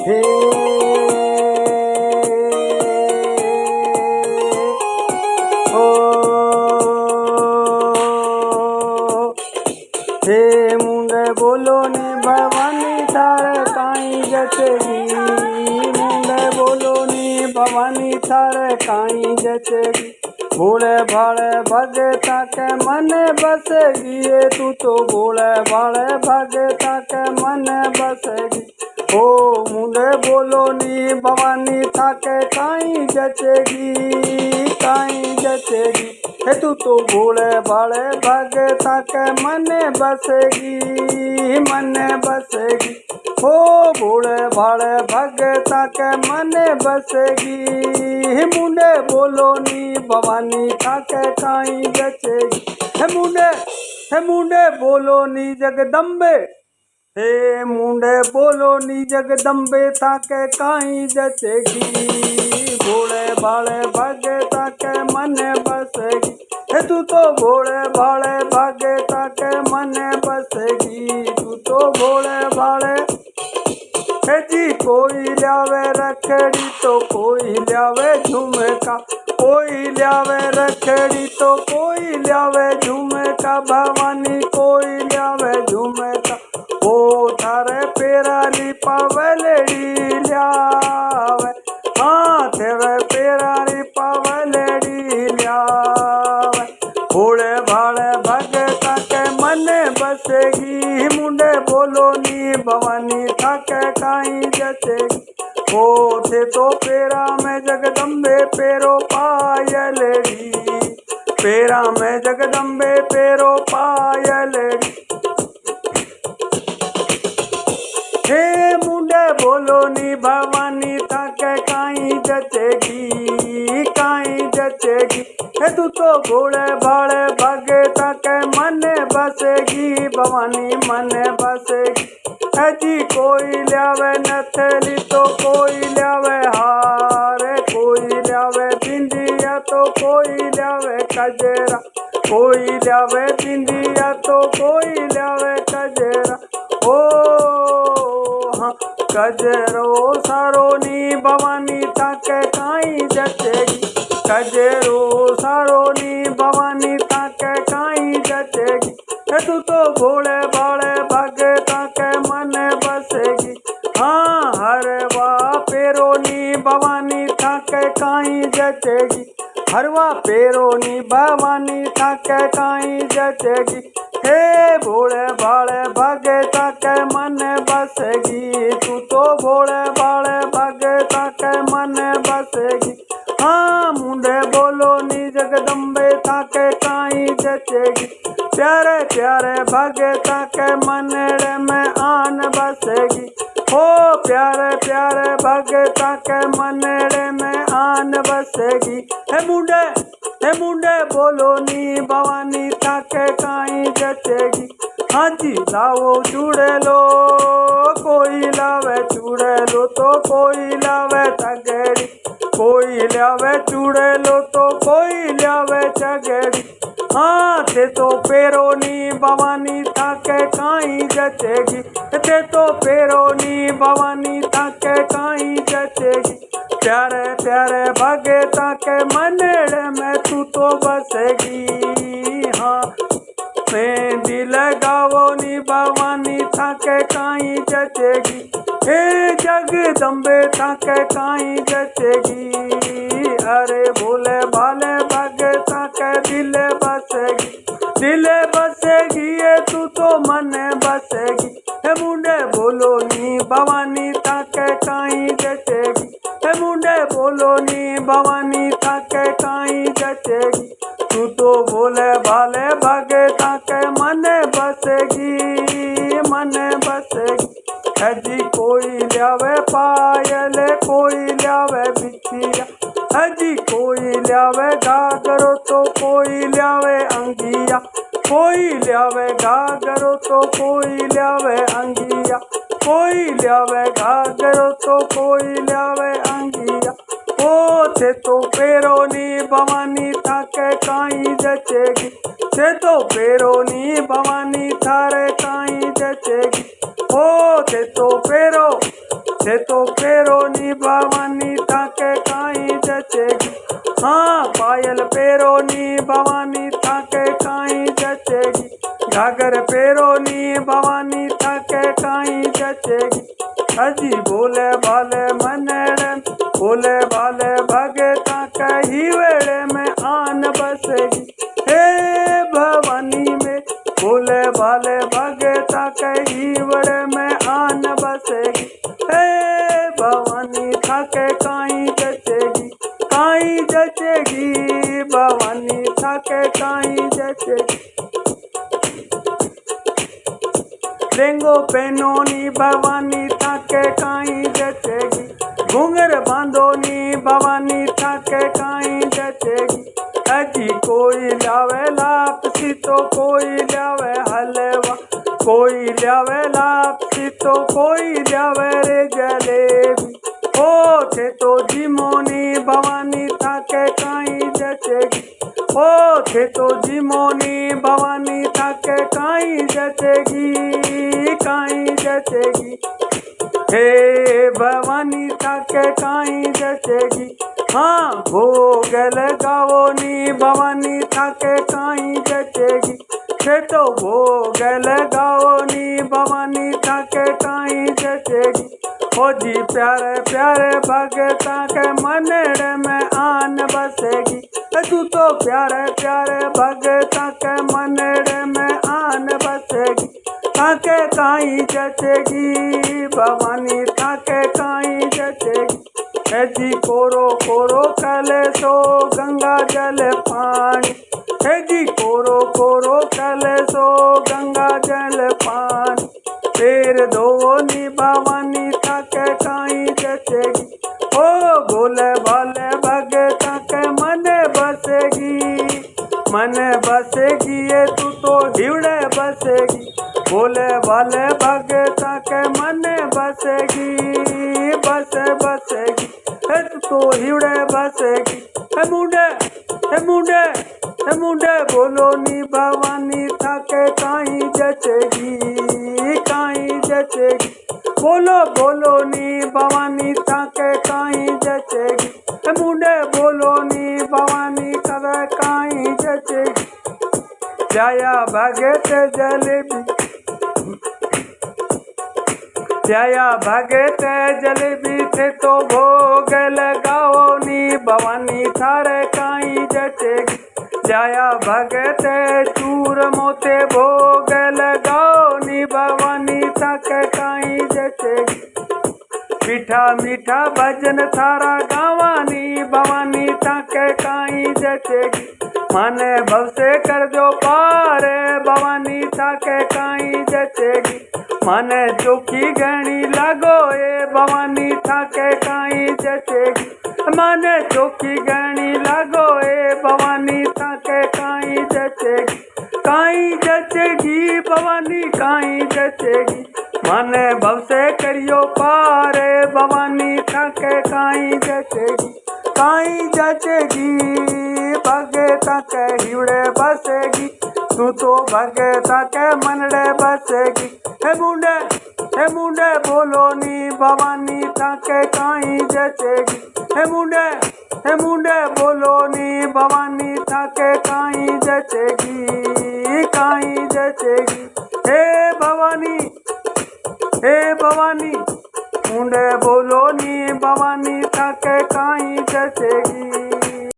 हे ओ हे मुंडे बोलो नी भवानी थारे काई जचेगी, मुंडे बोलो नी भवानी थारे काई जचेगी। भोले भाले भगता के मन बसेगी, ये तू तो भोले भाले भगता के मन बसेगी। ओ मुंडे बोलो नी भवानी थाके काई जचेगी, काई जचेगी। हे तू तो भोले भाले भगता के मन बसेगी, मन बसेगी। ओ भोले भाले भगता के मन बसेगी, मुंडे बोलो नी भवानी थाके काई जचेगी। हे मुंडे बोलो नी जगदम्बे, हे मुंडे बोलो नी जगदम्बे थाके काई जचेगी। भोले भाले भगता के मन बसेगी, हे तू तो भोले भाले भगता के मन बसेगी, तू तो भोले भाले। हे जी कोई ल्यावे रखड़ी तो कोई ल्यावे झुमका, कोई ल्यावे रखड़ी तो कोई ल्यावे झुमका, भवानी कोई ल्यावे झुमका। ओ थारे पेराली पावलेड़ी ल्यावे, हाँ तेरे पेराली पावलेड़ी ल्यावे। भोले भाले भगता के मन बसेगी, मुंडे बोलो नी भवानी थाके काई जचेगी। ओ थे तो पेरा में जगदम्बे पेरो पायलेड़ी, पेरा में जगदम्बे पेरो पायलेड़ी। हे मुंडे बोलो नी भवानी थाके काई जचेगी, काई जचेगी। हे तू तो भोले भाले भगता के मन बसेगी, भवानी मन बसेगी। है जी कोई ल्यावे नथली तो कोई ल्यावे हार, कोई ल्यावे बिंदिया तो कोई ल्यावे कजरा, कोई ल्यावे बिंदिया तो कोई ल्यावे कजरा। ओ हाँ कजरो सारो नी भवानी थाके काई जचेगी, कजरो सारो नी भवानी थाके काई जचेगी। हे तू तो भोले भाले भगता के मन बसेगी, हाँ हरवा पेरो नी भवानी थाके काई जचेगी, हरवा पेरो नी भवानी थाके काई जचेगी। हे भोले भाले भगता के मन बसेगी, तू तो भोले भाले भगता के मन बसेगी। हाँ मुंडे बोलो नी जगदम्बे थाके काई जचेगी, प्यारे प्यारे भगता के मनड़े में आन बसेगी। हो प्यारे प्यारे भगता के मनड़े में आन बसेगी। हे मुंडे बोलो नी भवानी थाके काई जचेगी। हाँ जी लाओ चूड़े लो, कोई लावे चूड़े लो तो कोई लावे तगड़ी, कोई लावे चूड़े लो तो कोई लावे चगड़ी। हाँ थे तो पेरो नी भवानी थाके काई जचेगी, थे तो पेरो नी भवानी थाके काई जचेगी। प्यारे प्यारे भगता के मनड़े में तू तो बसेगी, हाँ मेहंदी लगाओ नी भवानी थाके काई जचेगी। हे जगदम्बे थाके काई जचेगी, अरे भोले भाले भगता के दिले बसेगी, दिले बसेगी। ये तू तो मन बसेगी। हे मुंडे बोलो नी भवानी थाके काई जचेगी, हे मुंडे बोलो नी भवानी थाके काई जचेगी। तू तो भोले भाले भगता के मन बसेगी, मन बसेगी। है जी कोई ल्यावे पायल, कोई ल्यावे बिछिया, है जी कोई ल्यावे घाघरो तो कोई ल्यावे अंगिया, कोई ल्यावे घाघरो तो कोई ल्यावे अंगिया, कोई ल्यावे घाघरो तो कोई ल्यावे अंगिया। ओ थे तो पेरो नी भवानी थाके काई जचेगी, थे तो पेरो नी भवानी थारे काई जचेगी। ओ थे तो पेरो थे तो पेरो नी भवानी थाके काई जचेगी। हाँ पायल पेरो नी भवानी थाके काई जचेगी। घाघर पेरो नी भवानी थाके काई जचेगी। अजी बोले भाले मनड़े बोले भाले भगता कही वेड़े में आन बसेगी। हे भवानी में बोले भाले भगता कही वेड़े में आन बसेगी। हे भवानी थाके काई जचेगी काई जचेगी। भवानी थाके काई जचेगी। लेंगो पहनोनी भवानी थाके काई जचेगी। घूंघर बांधोनी भवानी थाके काई जचेगी। अजी कोई लावे लापसी तो कोई लावे हलवा। कोई लावे लापसी तो कोई लावे रे जलेबी। ओ थे तो जिमोनी भवानी थाके काई जचेगी। ओ थे तो जिमोनी भवानी थाके काई जचेगी काई जचेगी। हे भवानी थाके काई जचेगी। हाँ भोग लगाओनी भवानी थाके काई जचेगी। थे तो भोग लगाओनी भवानी थाके काई जचेगी। ओ जी प्यारे प्यारे भगता के मनड़े में आन बसेगी। तू तो प्यारे प्यारे भगता के मनड़े में आन बसेगी। थाके काई जचेगी भवानी थाके काई जचेगी। जी कोरो कोरो कले सो गंगा जल पानी। हे जी कोरो कोरो कले सो गंगा जल पानी। पैर धोनी भवानी थाके काई जचेगी। ओ भोले भाले भगता के मने बसेगी। मने बसेगी ये तू तो हिवड़े बसेगी। भोले भाले भगता के मने बसेगी। बसे बसेगी हे तू तो हिवड़े बसेगी। हे मुंडे हे मुंडे बोलो नी भवानी थाके काई जचेगी काई जचेगी। बोलो बोलो नी भवानी थाके काई जचेगी। हे मुंडे बोलो नी भवानी थाके काई जचेगी। जाया भगत जलेबी जाया भगत जलेबी। थे तो भोग लगाओ नी भवानी थारे काई जचेगी। जाया भगत चूर मोते भोग लगाओ नी भवानी थाके काई जचेगी। मीठा मीठा भजन थारा गावानी भवानी थाके काई जचेगी। माने भव से कर जो पार भवानी थाके काई जचेगी। माने चोखी गणी लागो ए भवानी थाके काई जचेगी। माने चोखी गणी लागो ए भवानी थाके काई जचेगी। काई जचेगी भवानी काई जचेगी। माने भव से करियो पार भवानी थाके काई जचेगी। काई जचेगी भगता के हिवड़े बसेगी। तू तो भगता के मनड़े बसेगी। हे मुंडे बोलो नी भवानी थाके काई जचेगी। हे मुंडे बोलो नी भवानी थाके काई जचेगी काई जचेगी। हे भवानी मुंडे बोलो नी भवानी थाके काई जचेगी।